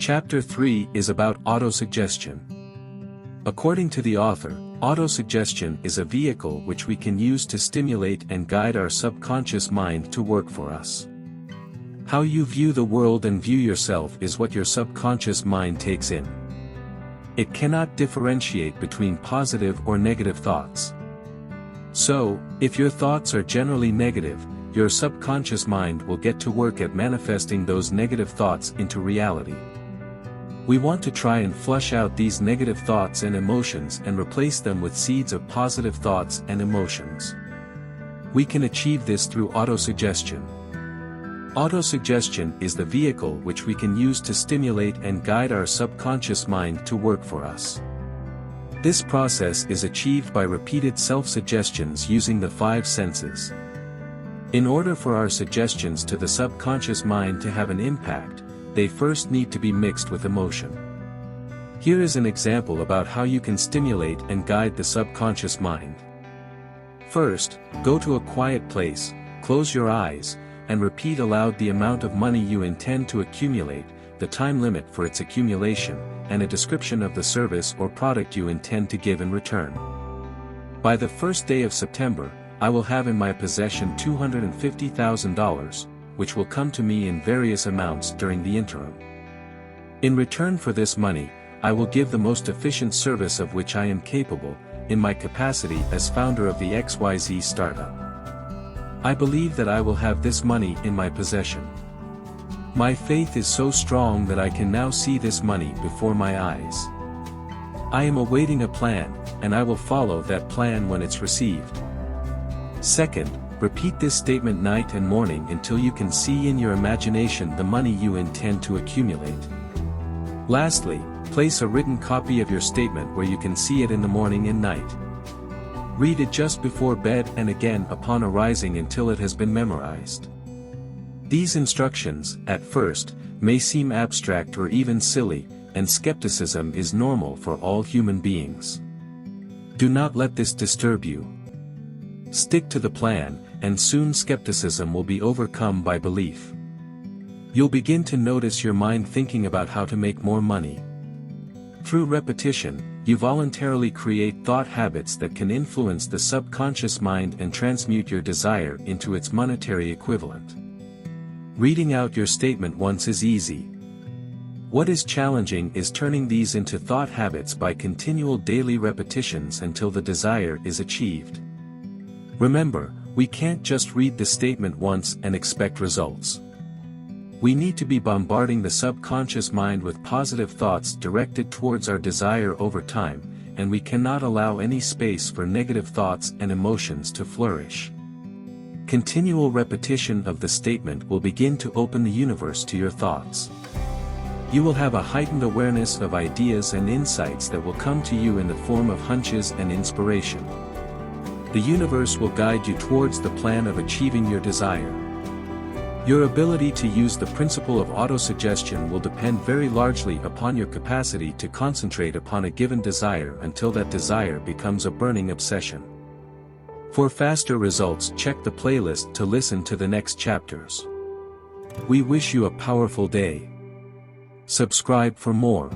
Chapter 3 is about autosuggestion. According to the author, autosuggestion is a vehicle which we can use to stimulate and guide our subconscious mind to work for us. How you view the world and view yourself is what your subconscious mind takes in. It cannot differentiate between positive or negative thoughts. So, if your thoughts are generally negative, your subconscious mind will get to work at manifesting those negative thoughts into reality. We want to try and flush out these negative thoughts and emotions and replace them with seeds of positive thoughts and emotions. We can achieve this through autosuggestion. Autosuggestion is the vehicle which we can use to stimulate and guide our subconscious mind to work for us. This process is achieved by repeated self-suggestions using the 5 senses. In order for our suggestions to the subconscious mind to have an impact, they first need to be mixed with emotion. Here is an example about how you can stimulate and guide the subconscious mind. First, go to a quiet place, close your eyes, and repeat aloud the amount of money you intend to accumulate, the time limit for its accumulation, and a description of the service or product you intend to give in return. By the first day of September, I will have in my possession $250,000, which will come to me in various amounts during the interim. In return for this money, I will give the most efficient service of which I am capable, in my capacity as founder of the XYZ startup. I believe that I will have this money in my possession. My faith is so strong that I can now see this money before my eyes. I am awaiting a plan, and I will follow that plan when it's received. Second, repeat this statement night and morning until you can see in your imagination the money you intend to accumulate. Lastly, place a written copy of your statement where you can see it in the morning and night. Read it just before bed and again upon arising until it has been memorized. These instructions, at first, may seem abstract or even silly, and skepticism is normal for all human beings. Do not let this disturb you. Stick to the plan, and soon skepticism will be overcome by belief. You'll begin to notice your mind thinking about how to make more money. Through repetition, you voluntarily create thought habits that can influence the subconscious mind and transmute your desire into its monetary equivalent. Reading out your statement once is easy. What is challenging is turning these into thought habits by continual daily repetitions until the desire is achieved. Remember, we can't just read the statement once and expect results. We need to be bombarding the subconscious mind with positive thoughts directed towards our desire over time, and we cannot allow any space for negative thoughts and emotions to flourish. Continual repetition of the statement will begin to open the universe to your thoughts. You will have a heightened awareness of ideas and insights that will come to you in the form of hunches and inspiration. The universe will guide you towards the plan of achieving your desire. Your ability to use the principle of autosuggestion will depend very largely upon your capacity to concentrate upon a given desire until that desire becomes a burning obsession. For faster results, check the playlist to listen to the next chapters. We wish you a powerful day. Subscribe for more.